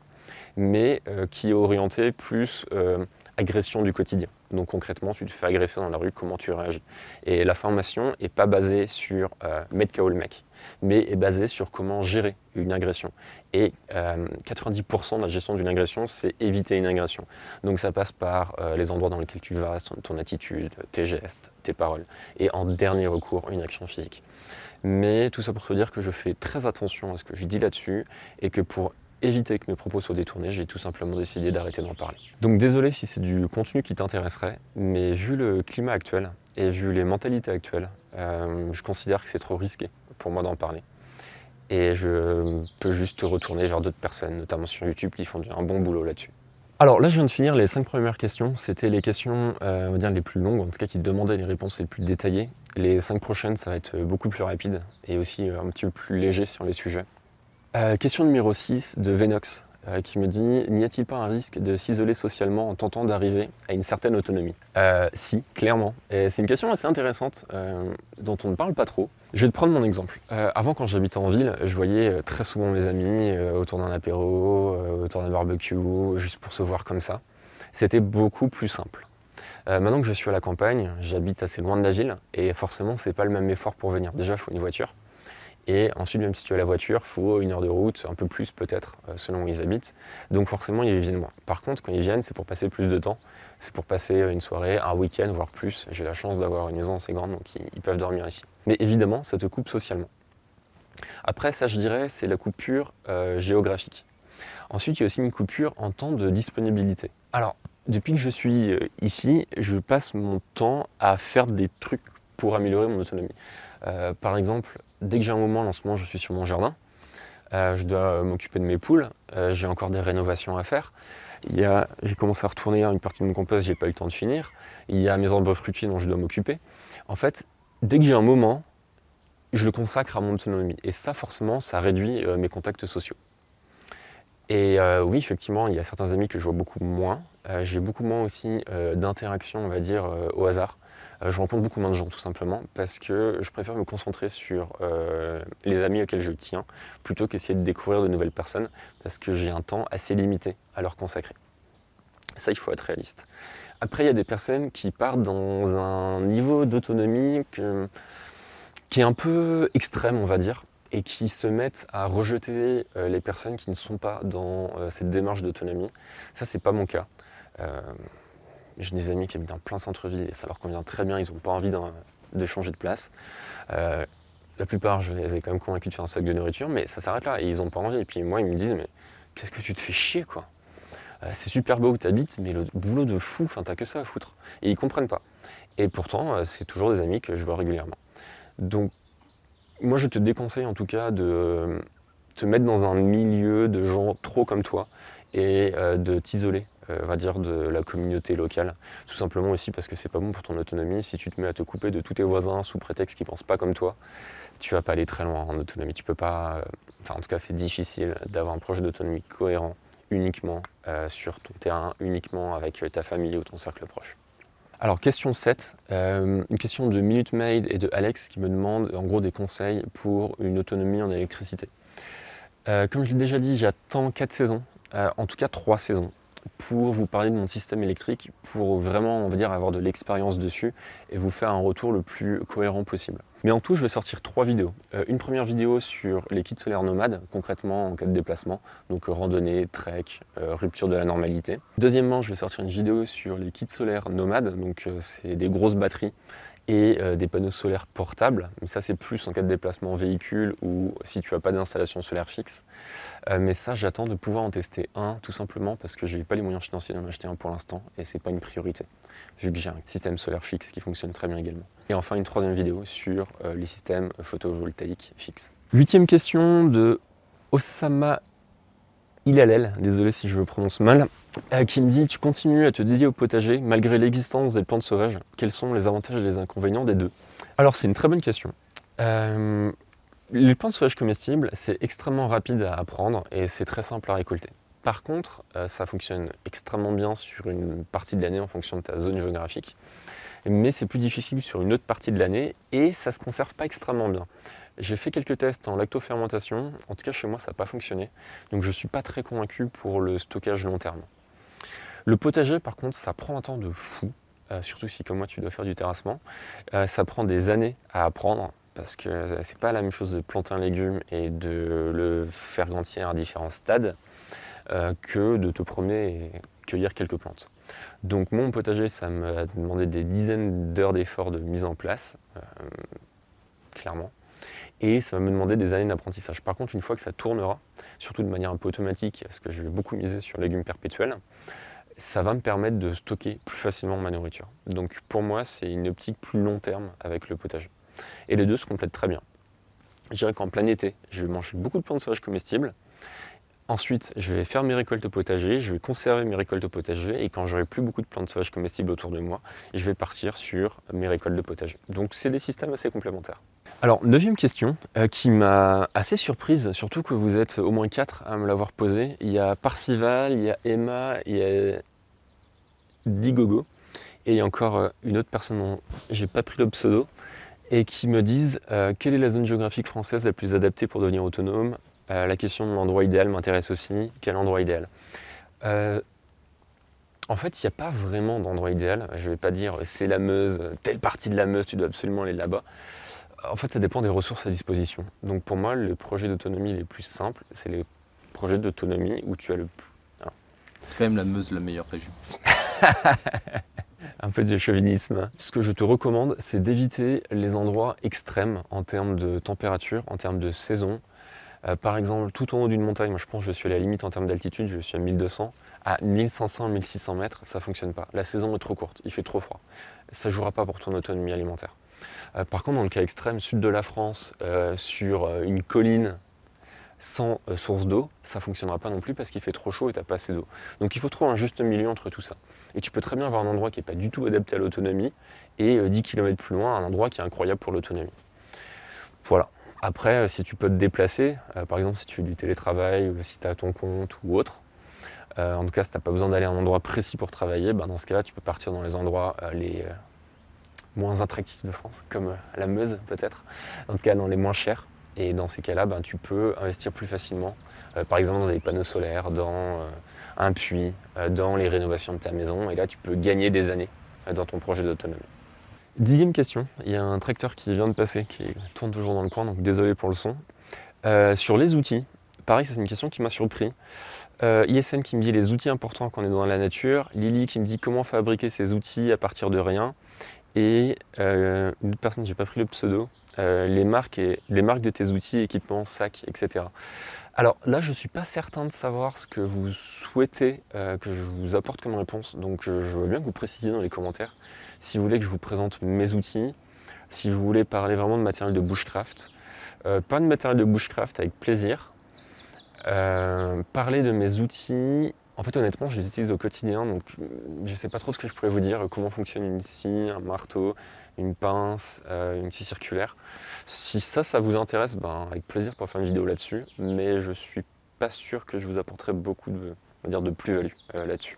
mais qui est orientée plus agression du quotidien. Donc concrètement, tu te fais agresser dans la rue, comment tu réagis. Et la formation n'est pas basée sur mettre KO le mec, mais est basée sur comment gérer une agression. Et 90% de la gestion d'une agression, c'est éviter une agression. Donc ça passe par les endroits dans lesquels tu vas, ton attitude, tes gestes, tes paroles. Et en dernier recours, une action physique. Mais tout ça pour te dire que je fais très attention à ce que je dis là-dessus et que pour éviter que mes propos soient détournés, j'ai tout simplement décidé d'arrêter d'en parler. Donc désolé si c'est du contenu qui t'intéresserait, mais vu le climat actuel et vu les mentalités actuelles, je considère que c'est trop risqué pour moi d'en parler. Et je peux juste te retourner vers d'autres personnes, notamment sur YouTube, qui font un bon boulot là-dessus. Alors là, je viens de finir les 5 premières questions. C'était les questions, on va dire, les plus longues, en tout cas qui demandaient les réponses les plus détaillées. Les 5 prochaines, ça va être beaucoup plus rapide et aussi un petit peu plus léger sur les sujets. Question numéro 6 de Venox qui me dit « N'y a-t-il pas un risque de s'isoler socialement en tentant d'arriver à une certaine autonomie ?» Si, clairement. Et c'est une question assez intéressante dont on ne parle pas trop. Je vais te prendre mon exemple. Avant, quand j'habitais en ville, je voyais très souvent mes amis autour d'un apéro, autour d'un barbecue, juste pour se voir comme ça. C'était beaucoup plus simple. Maintenant que je suis à la campagne, j'habite assez loin de la ville et forcément, c'est pas le même effort pour venir. Déjà, il faut une voiture. Et ensuite, même si tu as la voiture, il faut 1 heure de route, un peu plus peut-être, selon où ils habitent. Donc forcément, ils viennent moins. Par contre, quand ils viennent, c'est pour passer plus de temps. C'est pour passer une soirée, un week-end, voire plus. J'ai la chance d'avoir une maison assez grande, donc ils peuvent dormir ici. Mais évidemment, ça te coupe socialement. Après, ça, je dirais, c'est la coupure géographique. Ensuite, il y a aussi une coupure en temps de disponibilité. Alors, depuis que je suis ici, je passe mon temps à faire des trucs pour améliorer mon autonomie. Par exemple, dès que j'ai un moment, en ce moment je suis sur mon jardin, je dois m'occuper de mes poules, j'ai encore des rénovations à faire. J'ai commencé à retourner une partie de mon compost, j'ai pas eu le temps de finir. Il y a mes arbres fruitiers dont je dois m'occuper. En fait, dès que j'ai un moment, je le consacre à mon autonomie. Et ça, forcément, ça réduit mes contacts sociaux. Et oui, effectivement, il y a certains amis que je vois beaucoup moins. J'ai beaucoup moins aussi d'interactions, on va dire, au hasard. Je rencontre beaucoup moins de gens, tout simplement, parce que je préfère me concentrer sur les amis auxquels je tiens, plutôt qu'essayer de découvrir de nouvelles personnes, parce que j'ai un temps assez limité à leur consacrer. Ça, il faut être réaliste. Après, il y a des personnes qui partent dans un niveau d'autonomie qui est un peu extrême, on va dire, et qui se mettent à rejeter les personnes qui ne sont pas dans cette démarche d'autonomie. Ça, c'est pas mon cas. J'ai des amis qui habitent en plein centre-ville et ça leur convient très bien, ils n'ont pas envie de changer de place. La plupart, je les ai quand même convaincus de faire un sac de nourriture, mais ça s'arrête là et ils n'ont pas envie. Et puis moi, ils me disent, mais qu'est-ce que tu te fais chier, quoi. C'est super beau où tu habites, mais le boulot de fou, enfin, t'as que ça à foutre. Et ils ne comprennent pas. Et pourtant, c'est toujours des amis que je vois régulièrement. Donc, moi, je te déconseille en tout cas de te mettre dans un milieu de gens trop comme toi et de t'isoler, on va dire, de la communauté locale. Tout simplement aussi parce que c'est pas bon pour ton autonomie. Si tu te mets à te couper de tous tes voisins sous prétexte qu'ils pensent pas comme toi, tu vas pas aller très loin en autonomie. Tu peux pas, enfin en tout cas c'est difficile d'avoir un projet d'autonomie cohérent uniquement sur ton terrain, uniquement avec ta famille ou ton cercle proche. Alors question 7, une question de Minute Maid et de Alex qui me demandent en gros des conseils pour une autonomie en électricité. Comme je l'ai déjà dit, j'attends 4 saisons, en tout cas 3 saisons, pour vous parler de mon système électrique, pour vraiment, on va dire, avoir de l'expérience dessus et vous faire un retour le plus cohérent possible. Mais en tout, je vais sortir 3 vidéos. Une première vidéo sur les kits solaires nomades, concrètement en cas de déplacement, donc randonnée, trek, rupture de la normalité. Deuxièmement, je vais sortir une vidéo sur les kits solaires nomades, donc c'est des grosses batteries et des panneaux solaires portables. Mais ça, c'est plus en cas de déplacement en véhicule ou si tu n'as pas d'installation solaire fixe. Mais ça, j'attends de pouvoir en tester un, tout simplement parce que je n'ai pas les moyens financiers d'en acheter un pour l'instant et ce n'est pas une priorité, vu que j'ai un système solaire fixe qui fonctionne très bien également. Et enfin, une troisième vidéo sur les systèmes photovoltaïques fixes. 8e question de Osama Ilalel, désolé si je le prononce mal, qui me dit « Tu continues à te dédier au potager malgré l'existence des plantes sauvages. Quels sont les avantages et les inconvénients des deux ?» Alors c'est une très bonne question. Les plantes sauvages comestibles, c'est extrêmement rapide à apprendre et c'est très simple à récolter. Par contre, ça fonctionne extrêmement bien sur une partie de l'année en fonction de ta zone géographique, mais c'est plus difficile sur une autre partie de l'année et ça ne se conserve pas extrêmement bien. J'ai fait quelques tests en lactofermentation, en tout cas chez moi ça n'a pas fonctionné, donc je ne suis pas très convaincu pour le stockage long terme. Le potager par contre ça prend un temps de fou, surtout si comme moi tu dois faire du terrassement, ça prend des années à apprendre parce que c'est pas la même chose de planter un légume et de le faire grandir à différents stades que de te promener et cueillir quelques plantes. Donc mon potager ça m'a demandé des dizaines d'heures d'efforts de mise en place, clairement. Et ça va me demander des années d'apprentissage. Par contre, une fois que ça tournera, surtout de manière un peu automatique, parce que je vais beaucoup miser sur légumes perpétuels, ça va me permettre de stocker plus facilement ma nourriture. Donc pour moi, c'est une optique plus long terme avec le potager. Et les deux se complètent très bien. Je dirais qu'en plein été, je vais manger beaucoup de plantes sauvages comestibles. Ensuite, je vais faire mes récoltes au potager, je vais conserver mes récoltes au potager et quand j'aurai plus beaucoup de plantes sauvages comestibles autour de moi, je vais partir sur mes récoltes de potager. Donc c'est des systèmes assez complémentaires. Alors, neuvième question qui m'a assez surprise, surtout que vous êtes au moins 4 à me l'avoir posée. Il y a Parcival, il y a Emma, il y a Digogo, et il y a encore une autre personne dont j'ai pas pris le pseudo, et qui me disent quelle est la zone géographique française la plus adaptée pour devenir autonome. La question de l'endroit idéal m'intéresse aussi. Quel endroit idéal? En fait, il n'y a pas vraiment d'endroit idéal. Je ne vais pas dire c'est la Meuse, telle partie de la Meuse, tu dois absolument aller là-bas. En fait, ça dépend des ressources à disposition. Donc pour moi, les projets d'autonomie les plus simples, c'est les projets d'autonomie où tu as le plus... C'est quand même la Meuse la meilleure région. Un peu de chauvinisme. Ce que je te recommande, c'est d'éviter les endroits extrêmes en termes de température, en termes de saison. Par exemple, tout en haut d'une montagne, moi je pense que je suis à la limite en termes d'altitude, je suis à 1200. À 1500, 1600 mètres, ça ne fonctionne pas. La saison est trop courte, il fait trop froid. Ça ne jouera pas pour ton autonomie alimentaire. Par contre, dans le cas extrême, sud de la France, sur une colline sans source d'eau, ça ne fonctionnera pas non plus parce qu'il fait trop chaud et tu n'as pas assez d'eau. Donc il faut trouver un juste milieu entre tout ça. Et tu peux très bien avoir un endroit qui n'est pas du tout adapté à l'autonomie et 10 km plus loin, un endroit qui est incroyable pour l'autonomie. Voilà. Après, si tu peux te déplacer, par exemple si tu fais du télétravail ou si tu as ton compte ou autre, en tout cas si tu n'as pas besoin d'aller à un endroit précis pour travailler, dans ce cas-là tu peux partir dans les endroits les moins attractifs de France, comme la Meuse peut-être, en tout cas dans les moins chers. Et dans ces cas-là, tu peux investir plus facilement, par exemple dans des panneaux solaires, dans un puits, dans les rénovations de ta maison. Et là, tu peux gagner des années dans ton projet d'autonomie. Dixième question, il y a un tracteur qui vient de passer, qui tourne toujours dans le coin, donc désolé pour le son. Sur les outils, pareil, c'est une question qui m'a surpris. ISN qui me dit les outils importants quand on est dans la nature. Lily qui me dit comment fabriquer ces outils à partir de rien. Et une autre personne, j'ai pas pris le pseudo, les marques de tes outils, équipements, sacs, etc. Alors là, je ne suis pas certain de savoir ce que vous souhaitez que je vous apporte comme réponse, donc je veux bien que vous précisiez dans les commentaires si vous voulez que je vous présente mes outils, si vous voulez parler vraiment de matériel de bushcraft. Pas de matériel de bushcraft avec plaisir. Parler de mes outils, en fait honnêtement je les utilise au quotidien, donc je ne sais pas trop ce que je pourrais vous dire, comment fonctionne une scie, un marteau, une pince, une scie circulaire. Si ça vous intéresse, avec plaisir pour faire une vidéo là-dessus, mais je suis pas sûr que je vous apporterai beaucoup de plus-value là-dessus.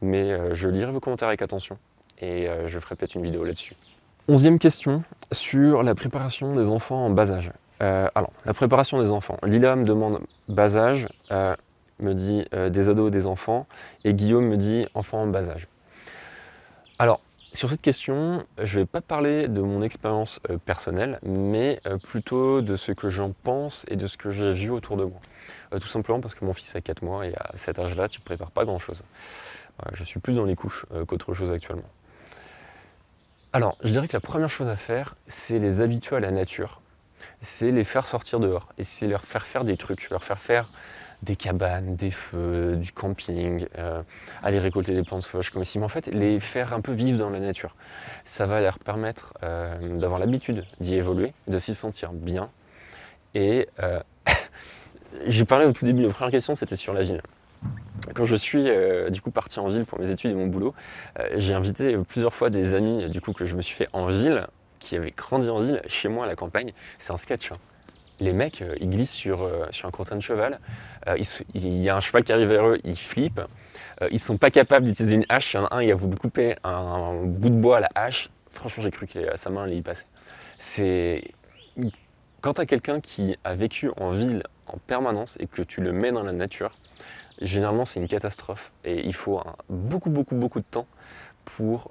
Mais je lirai vos commentaires avec attention et je ferai peut-être une vidéo là-dessus. 11e question sur la préparation des enfants en bas âge. Alors, la préparation des enfants. Lila me demande bas âge, me dit des ados et des enfants, et Guillaume me dit enfants en bas âge. Alors, sur cette question, je ne vais pas parler de mon expérience personnelle, mais plutôt de ce que j'en pense et de ce que j'ai vu autour de moi. Tout simplement parce que mon fils a 4 mois et à cet âge-là, tu ne prépares pas grand-chose. Je suis plus dans les couches qu'autre chose actuellement. Alors, je dirais que la première chose à faire, c'est les habituer à la nature. C'est les faire sortir dehors et c'est leur faire faire des trucs, leur faire faire des cabanes, des feux, du camping, aller récolter des plantes sauvages comme ici, mais en fait les faire un peu vivre dans la nature. Ça va leur permettre d'avoir l'habitude d'y évoluer, de s'y sentir bien. Et j'ai parlé au tout début, la première question c'était sur la ville. Quand je suis du coup parti en ville pour mes études et mon boulot, j'ai invité plusieurs fois des amis du coup que je me suis fait en ville, qui avaient grandi en ville, chez moi à la campagne. C'est un sketch. Hein. Les mecs, ils glissent sur un crottin de cheval, il y a un cheval qui arrive vers eux, ils flippent, ils sont pas capables d'utiliser une hache, il y en a un, il va vous couper un bout de bois à la hache. Franchement, j'ai cru que sa main allait y passer. Quand tu as quelqu'un qui a vécu en ville en permanence et que tu le mets dans la nature, généralement c'est une catastrophe et il faut beaucoup de temps pour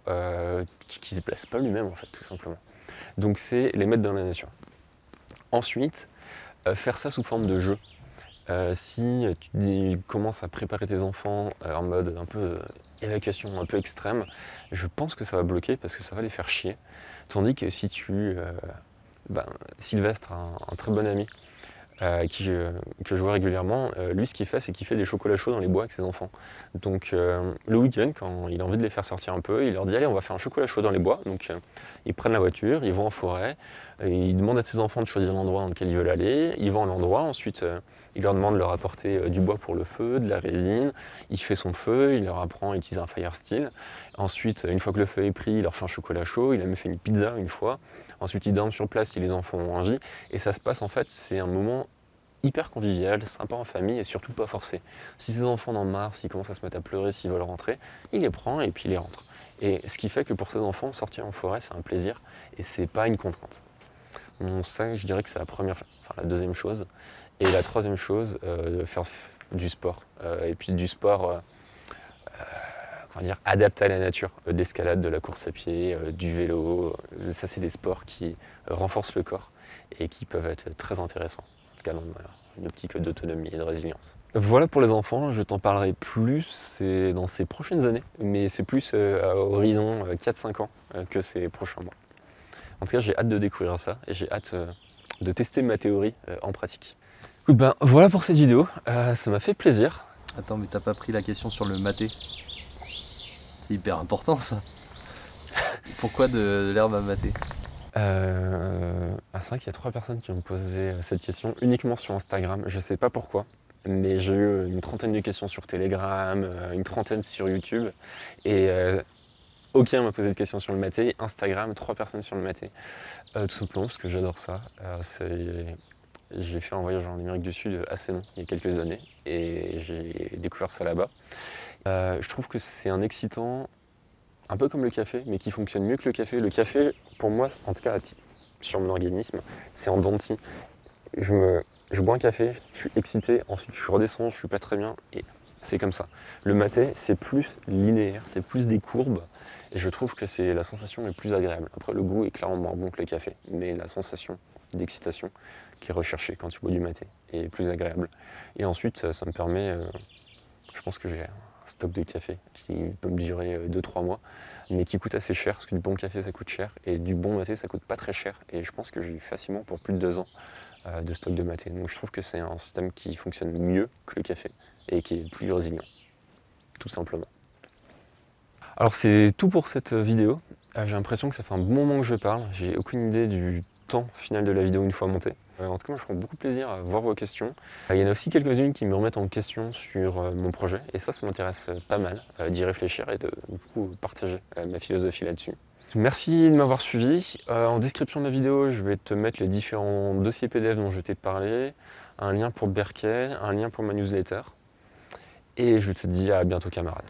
qu'il ne se place pas lui-même en fait, tout simplement. Donc c'est les mettre dans la nature. Ensuite, faire ça sous forme de jeu. Si tu commences à préparer tes enfants en mode un peu évacuation un peu extrême, je pense que ça va bloquer parce que ça va les faire chier. Tandis que si Sylvestre, un très bon ami, que je vois régulièrement, lui ce qu'il fait c'est qu'il fait des chocolats chauds dans les bois avec ses enfants. Donc le week-end quand il a envie de les faire sortir un peu, il leur dit allez on va faire un chocolat chaud dans les bois. Donc ils prennent la voiture, ils vont en forêt, ils demandent à ses enfants de choisir l'endroit dans lequel ils veulent aller, ils vont à l'endroit, ensuite Il leur demande de leur apporter du bois pour le feu, de la résine. Il fait son feu, il leur apprend à utiliser un fire steel. Ensuite, une fois que le feu est pris, il leur fait un chocolat chaud. Il a même fait une pizza une fois. Ensuite, ils dorment sur place si les enfants ont envie. Et ça se passe, en fait, c'est un moment hyper convivial, sympa en famille et surtout pas forcé. Si ces enfants en ont marre, s'ils commencent à se mettre à pleurer, s'ils veulent rentrer, il les prend et puis il les rentre. Et ce qui fait que pour ces enfants, sortir en forêt, c'est un plaisir et c'est pas une contrainte. Donc ça, je dirais que c'est la deuxième chose. Et la troisième chose, faire du sport. Et puis du sport adapté à la nature, de l'escalade, de la course à pied, du vélo. Ça, c'est des sports qui renforcent le corps et qui peuvent être très intéressants. En tout cas, dans une optique d'autonomie et de résilience. Voilà pour les enfants, je t'en parlerai plus dans ces prochaines années, mais c'est plus à horizon 4-5 ans que ces prochains mois. En tout cas, j'ai hâte de découvrir ça et j'ai hâte de tester ma théorie en pratique. Écoute, ben, voilà pour cette vidéo, ça m'a fait plaisir. Attends, mais t'as pas pris la question sur le maté? C'est hyper important ça. Pourquoi de l'herbe à mater? C'est vrai qu'il y a 3 personnes qui ont posé cette question uniquement sur Instagram, je sais pas pourquoi, mais j'ai eu une trentaine de questions sur Telegram, une trentaine sur YouTube, et aucun m'a posé de questions sur le maté. Instagram, 3 personnes sur le maté, tout simplement parce que j'adore ça. J'ai fait un voyage en Amérique du Sud assez long, il y a quelques années, et j'ai découvert ça là-bas. Je trouve que c'est un excitant, un peu comme le café, mais qui fonctionne mieux que le café. Le café, pour moi, en tout cas sur mon organisme, c'est en dents de scie. Je bois un café, je suis excité, ensuite je redescends, je suis pas très bien, et c'est comme ça. Le maté, c'est plus linéaire, c'est plus des courbes, et je trouve que c'est la sensation est plus agréable. Après, le goût est clairement moins bon que le café, mais la sensation d'excitation qui est recherchée quand tu bois du maté est plus agréable. Et ensuite, ça me permet, je pense que j'ai un stock de café qui peut me durer 2-3 mois, mais qui coûte assez cher, parce que du bon café ça coûte cher, et du bon maté ça coûte pas très cher, et je pense que j'ai eu facilement pour plus de 2 ans de stock de maté. Donc je trouve que c'est un système qui fonctionne mieux que le café, et qui est plus résilient, tout simplement. Alors c'est tout pour cette vidéo. J'ai l'impression que ça fait un bon moment que je parle, j'ai aucune idée du temps final de la vidéo une fois montée. En tout cas, moi, je prends beaucoup plaisir à voir vos questions. Il y en a aussi quelques-unes qui me remettent en question sur mon projet, et ça m'intéresse pas mal d'y réfléchir et de du coup, partager ma philosophie là-dessus. Merci de m'avoir suivi. En description de la vidéo, je vais te mettre les différents dossiers PDF dont je t'ai parlé, un lien pour Berkeley, un lien pour ma newsletter, et je te dis à bientôt camarades.